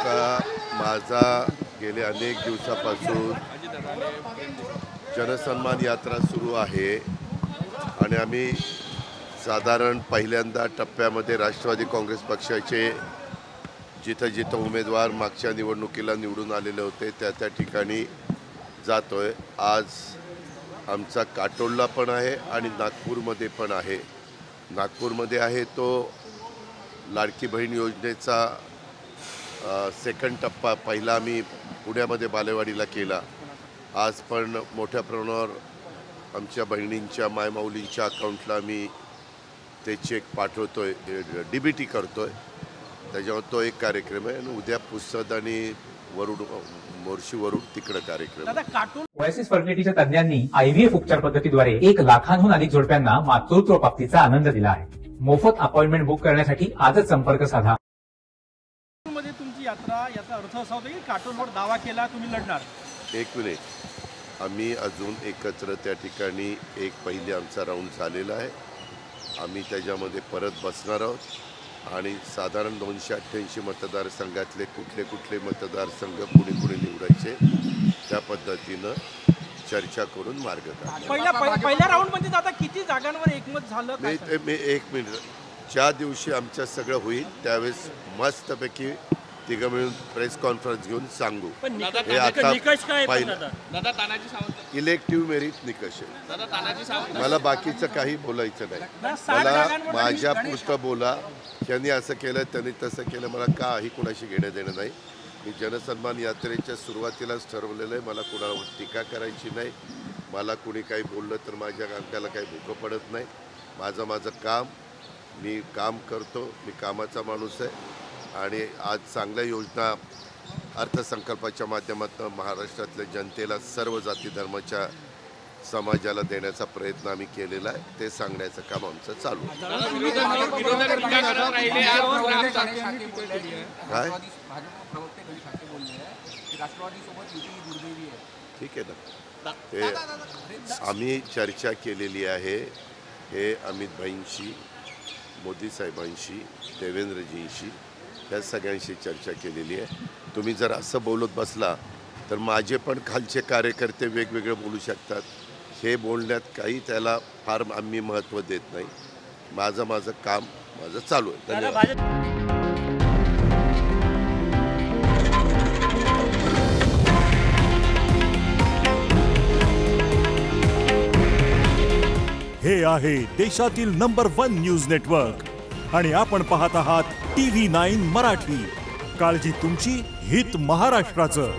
का माझा गेले अनेक दिवसापासून जनसन्मान यात्रा सुरू आहे आणि आम्ही साधारण पहिल्यांदा टप्प्यामध्ये राष्ट्रवादी काँग्रेस पक्षाचे जिथं जिथं उमेदवार मागच्या निवडणुकीला निवडून आलेले होते त्या ठिकाणी जातोय। आज आमचा काटोलला पण आहे आणि नागपूरमध्ये पण आहे। नागपूरमध्ये आहे तो लाडकी बहीण योजनेचा सेकंड टप्पा पहिला आम्ही पुण्यामध्ये बालेवाडीला केला। आज पण मोठ्या प्रमाणावर आमच्या बहिणींच्या मायमाऊलींच्या अकाउंटला मी ते चेक पाठवतोय, DBT करतोय। त्याच्यावर तो एक कार्यक्रम आहे आणि उद्या पुसद आणि वरुड मोर्शी वरुड तिकडे कार्यक्रम। ओएसिस फर्टिलिटीच्या तज्ञांनी IVF उपचार पद्धतीद्वारे 1 लाखांहून अधिक जोडप्यांना मातृत्व प्राप्तीचा आनंद दिला आहे। मोफत अपॉइंटमेंट बुक करण्यासाठी आजच संपर्क साधा। मध्ये तुमची यात्रा, याचा अर्थ असा होता की काटोलवर दावा केला तुम्ही लढणार। एक मिनिट, आम्ही अजून एकत्र त्या ठिकाणी एक पहिली आमचा राऊंड झालेला आहे। आम्ही त्याच्यामध्ये परत बसणार आहोत आणि साधारण 288 मतदारसंघातले कुठले कुठले मतदारसंघ कुणी निवडायचे त्या पद्धतीनं चर्चा करून मार्ग काढला। पहिल्या राऊंडमध्ये आता किती जागांवर एकमत झालं? मी एक मिनिट, ज्या दिवशी आमचं सगळं होईल त्यावेळेस मस्तपैकी तिघं मिळून प्रेस कॉन्फरन्स घेऊन सांगू। हे आता इलेक्टिव्ह मेरिट निकष आहे। मला बाकीचं काही बोलायचं नाही। मला माझ्या पुरतं बोला, त्यांनी असं केलं त्यांनी तसं केलं, मला काही कुणाशी घेणं देणं नाही। मी जनसन्मान यात्रेच्या सुरुवातीलाच ठरवलेलं आहे, मला कुणावर टीका करायची नाही। मला कुणी काही बोललं तर माझ्या अंगाला काही भुकं पडत नाही। माझं काम मी काम करतो, मी कामाचा माणूस आहे आणि आज चांगल्या योजना अर्थसंकल्पाच्या माध्यमातून महाराष्ट्रातल्या जनतेला सर्व जाती धर्माच्या समाजाला देण्याचा प्रयत्न आम्ही केलेला आहे। ते सांगण्याचं काम आमचं चालू आहे। ठीक आहे ना, ते आम्ही चर्चा केलेली आहे। हे अमित भाईंशी, मोदी साहेबांशी, देवेंद्रजींशी या सगळ्यांशी चर्चा केलेली आहे। तुम्ही जर असं बोलत बसला तर माझे पण खालचे कार्यकर्ते वेगवेगळे बोलू शकतात। हे बोलण्यात काही त्याला फार आम्ही महत्त्व देत नाही। माझं काम चालू आहे। धन्यवाद। हे आहे देशातील नंबर 1 न्यूज नेटवर्क आणि आपण पाहत आहात TV9 मराठी। काळजी तुमची, हित महाराष्ट्राचं।